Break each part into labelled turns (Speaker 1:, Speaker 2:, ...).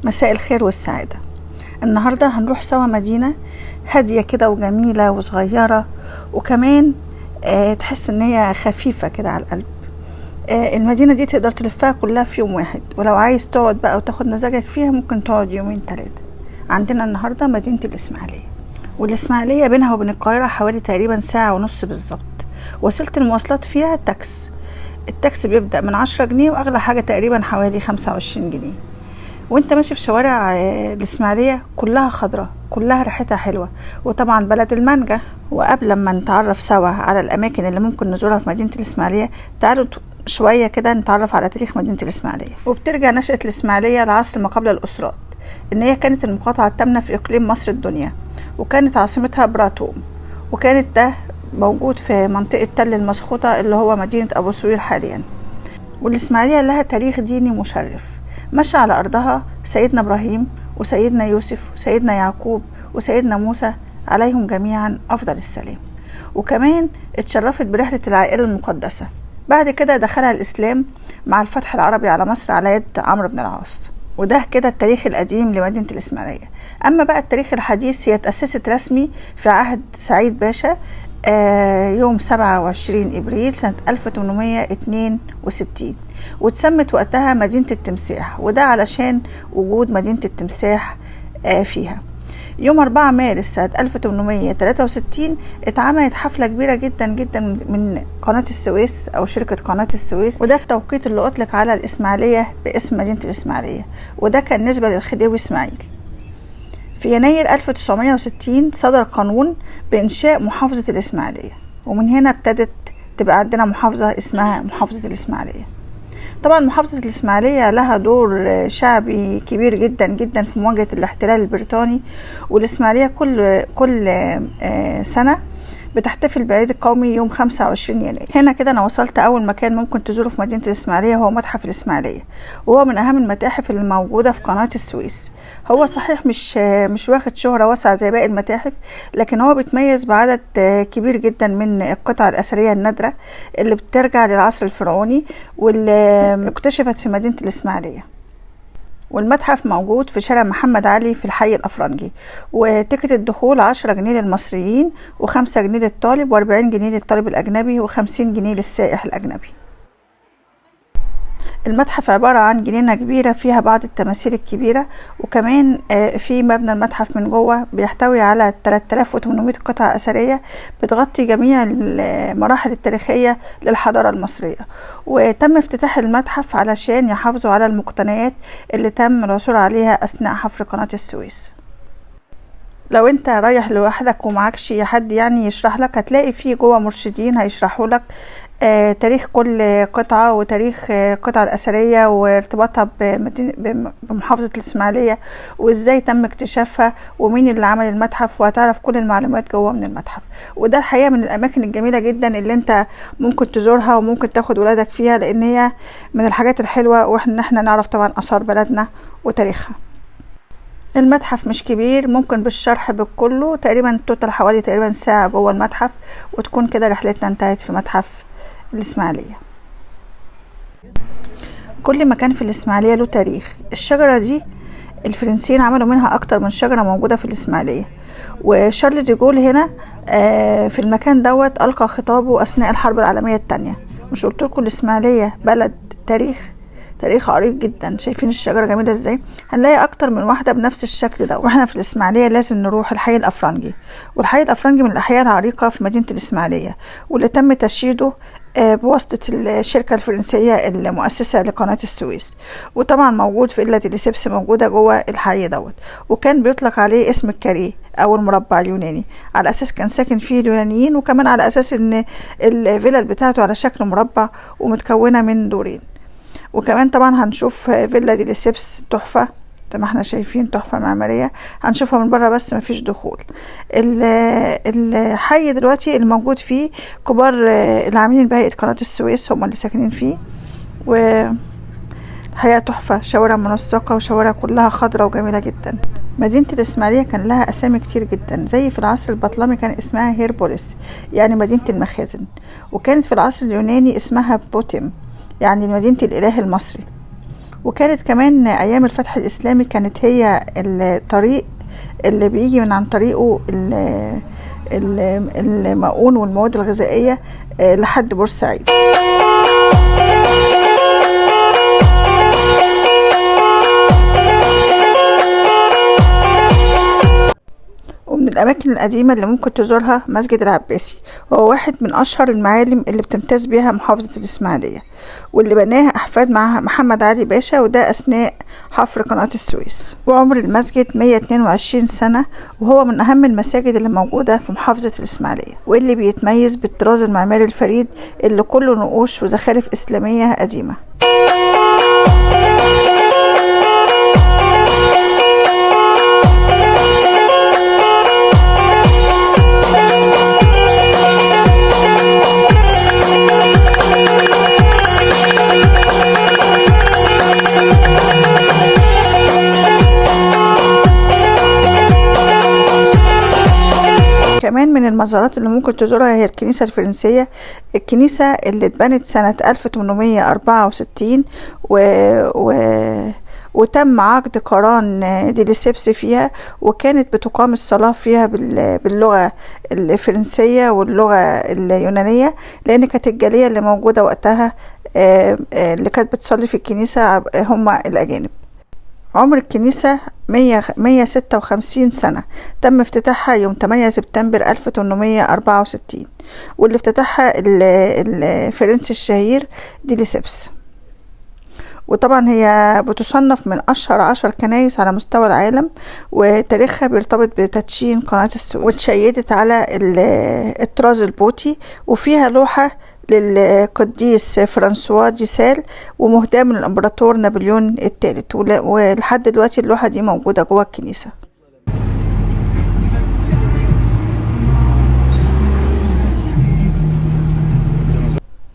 Speaker 1: مساء الخير والسعادة. النهاردة هنروح سوا مدينة هادية كده وجميلة وصغيرة، وكمان تحس ان هي خفيفة كده على القلب. المدينة دي تقدر تلفها كلها في يوم واحد، ولو عايز تقعد بقى وتاخد مزاجك فيها ممكن تقعد يومين 3. عندنا النهاردة مدينة الإسماعيلية، والإسماعيلية بينها وبين القاهرة حوالي تقريبا 1.5 ساعة بالظبط. وسيلة المواصلات فيها التاكس بيبدأ من 10 جنيه، وأغلى حاجة تقريبا حوالي 25 جنيه. وانت ماشي في شوارع الإسماعيلية كلها خضرة، كلها ريحتها حلوة، وطبعا بلد المانجا. وقبل ما نتعرف سوا على الأماكن اللي ممكن نزورها في مدينة الإسماعيلية، تعالوا شوية كده نتعرف على تاريخ مدينة الإسماعيلية. وبترجع نشأة الإسماعيلية لعصر ما قبل الأسرات، إن هي كانت المقاطعة التامنة في إقليم مصر الدنيا، وكانت عاصمتها براتوم، وكانت ده موجود في منطقة تل المسخوطة اللي هو مدينة أبو سوير حاليا. والإسماعيلية لها تاريخ ديني مشرف، مشى على أرضها سيدنا إبراهيم وسيدنا يوسف وسيدنا يعقوب وسيدنا موسى عليهم جميعا أفضل السلام. وكمان اتشرفت برحلة العائلة المقدسة. بعد كده دخلها الإسلام مع الفتح العربي على مصر على يد عمرو بن العاص. وده كده التاريخ القديم لمدينة الإسماعيلية. أما بقى التاريخ الحديث، هي تأسست رسمي في عهد سعيد باشا يوم 27 إبريل سنة 1862، واتسمت وقتها مدينة التمساح، وده علشان وجود مدينة التمساح فيها. يوم 4 مارس سنة 1863 اتعملت حفلة كبيرة جدا جدا من قناة السويس أو شركة قناة السويس، وده التوقيت اللي أطلق على الإسماعيلية باسم مدينة الإسماعيلية، وده كان نسبة للخديوي إسماعيل. في يناير 1960 صدر قانون بإنشاء محافظة الإسماعيلية، ومن هنا ابتدت تبقى عندنا محافظة اسمها محافظة الإسماعيلية. طبعا محافظة الإسماعيلية لها دور شعبي كبير جدا جدا في مواجهة الاحتلال البريطاني. والإسماعيلية كل سنة بتحتفل بعيد القومي يوم 25 يناير. هنا كده أنا وصلت أول مكان ممكن تزوره في مدينة الإسماعيلية، هو متحف الإسماعيلية، وهو من أهم المتاحف اللي موجودة في قناة السويس. هو صحيح مش واخد شهرة واسعة زي باقي المتاحف، لكن هو بيتميز بعدد كبير جدا من القطع الأثرية النادرة اللي بترجع للعصر الفرعوني، واللي اكتشفت في مدينة الإسماعيلية. والمتحف موجود في شارع محمد علي في الحي الأفرنجي، وتيكت الدخول 10 جنيه للمصريين، و5 جنيه للطالب، و40 جنيه للطالب الأجنبي، و50 جنيه للسائح الأجنبي. المتحف عبارة عن جنينة كبيرة فيها بعض التماثيل الكبيرة، وكمان في مبنى المتحف من جوه بيحتوي على 3800 قطعة أثرية بتغطي جميع المراحل التاريخية للحضارة المصرية. وتم افتتاح المتحف علشان يحافظوا على المقتنيات اللي تم العثور عليها أثناء حفر قناة السويس. لو انت رايح لوحدك ومعكش حد يعني يشرح لك، هتلاقي فيه جوه مرشدين هيشرحوا لك تاريخ كل قطعة، وتاريخ القطعة الأثرية، وارتباطها بمحافظة الإسماعيلية، وإزاي تم اكتشافها، ومين اللي عمل المتحف، وهتعرف كل المعلومات جوه من المتحف. وده الحقيقة من الأماكن الجميلة جدا اللي انت ممكن تزورها وممكن تاخد ولادك فيها، لأن هي من الحاجات الحلوة، وإحنا نعرف طبعا آثار بلدنا وتاريخها. المتحف مش كبير، ممكن بالشرح بكله تقريبا توتال حوالي تقريبا ساعة جوه المتحف، وتكون كده رحلتنا انتهت في متحف الإسماعيلية. كل مكان في الإسماعيلية له تاريخ. الشجرة دي الفرنسيين عملوا منها أكتر من شجرة موجودة في الإسماعيلية. وشارل دي جول هنا في المكان دوت ألقى خطابه أثناء الحرب العالمية الثانية. مش قلت لكم الإسماعيلية بلد تاريخ عريق جدا؟ شايفين الشجرة جميلة ازاي؟ هنلاقي اكتر من واحدة بنفس الشكل ده. واحنا في الاسماعيلية لازم نروح الحي الافرنجي، والحي الافرنجي من الاحياء العريقة في مدينة الاسماعيلية، واللي تم تشييده بواسطة الشركة الفرنسية المؤسسة لقناة السويس. وطبعا موجود في فيلا دي ليسيبس موجودة جوه الحي دوت، وكان بيطلق عليه اسم الكاريه او المربع اليوناني، على اساس كان ساكن فيه اليونانيين، وكمان على اساس ان الفيلا بتاعته على شكل مربع ومتكونة من دورين. وكمان طبعا هنشوف فيلا دي ليسيبس تحفة زي ما احنا شايفين، تحفة معمارية، هنشوفها من بره بس مفيش دخول. الحي دلوقتي الموجود فيه كبار العاملين بهيئة قناة السويس هم اللي ساكنين فيه، والحقيقة تحفة، شوارع منسقة وشوارع كلها خضرة وجميلة جدا. مدينة الإسماعيلية كان لها أسامي كتير جدا، زي في العصر البطلمي كان اسمها هيربوليس يعني مدينة المخازن، وكانت في العصر اليوناني اسمها بوتيم يعني مدينة الإله المصري، وكانت كمان ايام الفتح الاسلامي كانت هي الطريق اللي بيجي من عن طريقه المؤون والمواد الغذائية لحد بورسعيد. ومن الأماكن القديمة اللي ممكن تزورها مسجد العباسي، وهو واحد من أشهر المعالم اللي بتمتاز بها محافظة الإسماعيلية، واللي بناها أحفاد مع محمد علي باشا، وده أثناء حفر قناة السويس. وعمر المسجد 122 سنة، وهو من أهم المساجد اللي موجودة في محافظة الإسماعيلية، واللي بيتميز بالطراز المعماري الفريد اللي كله نقوش وزخارف إسلامية قديمة. كمان من المزارات اللي ممكن تزورها هي الكنيسة الفرنسية، الكنيسة اللي اتبنت سنة 1864 وتم عقد قران دي ليسيبس فيها، وكانت بتقام الصلاة فيها باللغة الفرنسية واللغة اليونانية، لأن كانت الجالية اللي موجودة وقتها اللي كانت بتصلي في الكنيسة هم الأجانب. عمر الكنيسة 156 سنة، تم افتتاحها يوم 8 سبتمبر 1864، واللي افتتحها الفرنسي الشهير دي ليسيبس. وطبعا هي بتصنف من أشهر 10 كنايس على مستوى العالم، وتاريخها بيرتبط بتدشين قناة السويس، واتشيدت على الطراز البوطي، وفيها لوحة للقديس فرانسوا دي سال، ومهداة من الامبراطور نابليون الثالث، ولحد دلوقتي اللوحة دي موجودة جوه الكنيسة.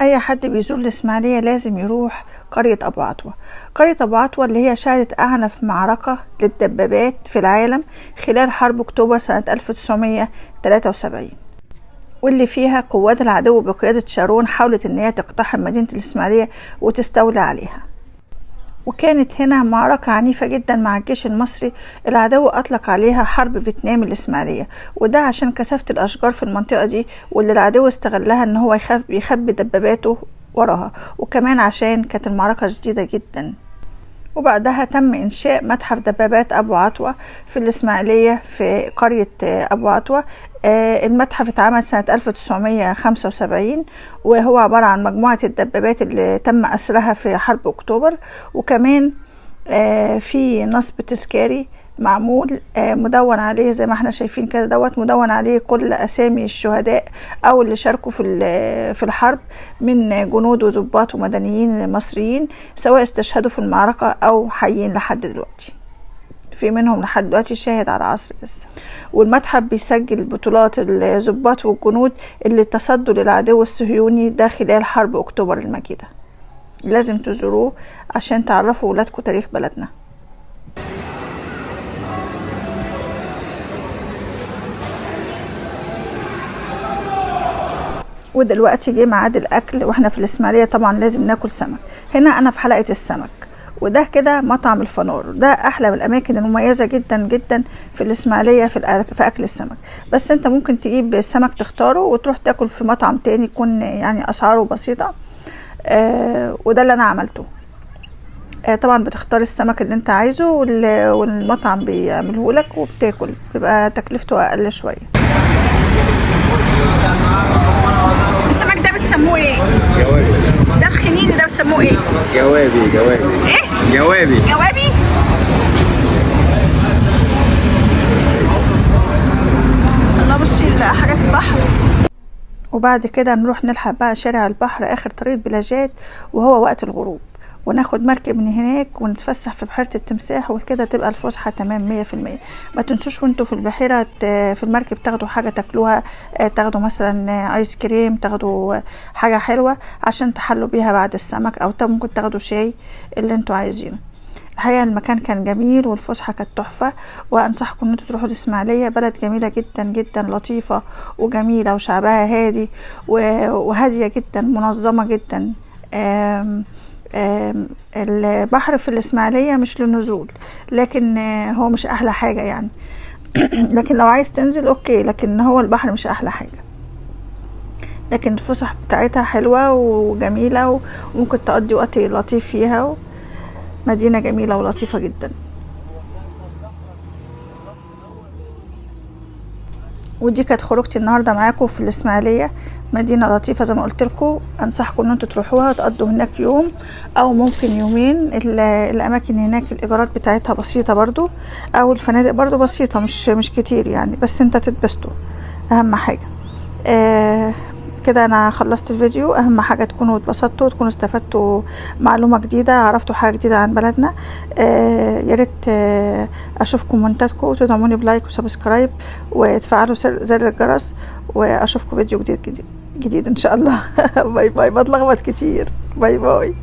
Speaker 1: اي حد بيزور الاسماعيلية لازم يروح قرية ابو عطوة. قرية ابو عطوة اللي هي شهدت اعنف معركة للدبابات في العالم خلال حرب اكتوبر سنة 1973، واللي فيها قوات العدو بقيادة شارون حاولت ان هي تقتحم مدينة الإسماعيلية وتستولى عليها. وكانت هنا معركة عنيفة جدا مع الجيش المصري. العدو أطلق عليها حرب فيتنام الإسماعيلية، وده عشان كثافة الأشجار في المنطقة دي، واللي العدو استغلها ان هو يخبي دباباته وراها، وكمان عشان كانت المعركة شديدة جدا. وبعدها تم إنشاء متحف دبابات أبو عطوة في الإسماعيلية في قرية أبو عطوة. المتحف اتعمل سنة 1975، وهو عبارة عن مجموعة الدبابات اللي تم أسرها في حرب أكتوبر، وكمان في نصب تذكاري معمول مدون عليه زي ما احنا شايفين كده، مدون عليه كل أسامي الشهداء أو اللي شاركوا في الحرب من جنود وضباط ومدنيين مصريين، سواء استشهدوا في المعركة أو حيين لحد دلوقتي. في منهم لحد دلوقتي شاهد على عصر لسه. والمتحف بيسجل بطولات الضباط والجنود اللي تصدوا للعدو الصهيوني ده خلال حرب أكتوبر المجيدة. لازم تزوروه عشان تعرفوا ولادكم تاريخ بلدنا. ودلوقتي جه ميعاد الأكل، واحنا في الإسماعيلية طبعا لازم ناكل سمك. هنا أنا في حلقة السمك، وده كده مطعم الفنار، ده احلى من الاماكن المميزه جدا جدا في الاسماعيليه في اكل السمك. بس انت ممكن تجيب سمك تختاره وتروح تاكل في مطعم تاني يكون يعني اسعاره بسيطه. وده اللي انا عملته. طبعا بتختار السمك اللي انت عايزه والمطعم بيعمله لك وبتاكل، بيبقى تكلفته اقل شويه. السمك ده بتسموه ايه؟
Speaker 2: جوابي.
Speaker 1: ده الخنيني ده بتسموه ايه؟
Speaker 2: جوابي.
Speaker 1: ايه؟
Speaker 2: جوابي.
Speaker 1: الله، بصي حاجات البحر. وبعد كده نروح نلحق بقى شارع البحر، اخر طريق بلاجات، وهو وقت الغروب، وناخد مركب من هناك ونتفسح في بحيرة التمساح، وكده تبقى الفسحة تمام 100%. ما تنسوش وانتوا في البحيرة في المركب تاخدوا حاجة تاكلوها، تاخدوا مثلا ايس كريم، تاخدوا حاجة حلوة عشان تحلوا بيها بعد السمك، او ممكن تاخدوا شاي اللي انتوا عايزينه. الحقيقة المكان كان جميل والفسحة كانت تحفة، وانصحكم ان انتوا تروحوا الاسماعيلية. بلد جميلة جدا جدا، لطيفة وجميلة، وشعبها هادي وهادية جدا، منظمة جدا. البحر في الإسماعيلية مش للنزول، لكن هو مش أحلى حاجة يعني. لكن لو عايز تنزل أوكي، لكن هو البحر مش أحلى حاجة. لكن الفسح بتاعتها حلوة وجميلة، وممكن تقضي وقت لطيف فيها. مدينة جميلة ولطيفة جدا. ودي كانت خروجتي النهارده معاكم في الإسماعيلية. مدينة لطيفة زي ما قلت لكم، انصحكم ان انتوا تروحوها تقضوا هناك يوم او ممكن يومين. الاماكن هناك الايجارات بتاعتها بسيطة برضو، او الفنادق برضو بسيطة، مش كتير يعني، بس انت تتبسطوا اهم حاجة. كده انا خلصت الفيديو. اهم حاجة تكونوا اتبسطتوا، تكونوا استفدتوا معلومة جديدة، عرفتوا حاجة جديدة عن بلدنا. يا ريت اشوف كومنتاتكم، وتدعموني بلايك وسبسكرايب وتفعلوا زر الجرس، واشوفكم فيديو جديد ان شاء الله. باي باي. بتلخبط كتير. باي باي.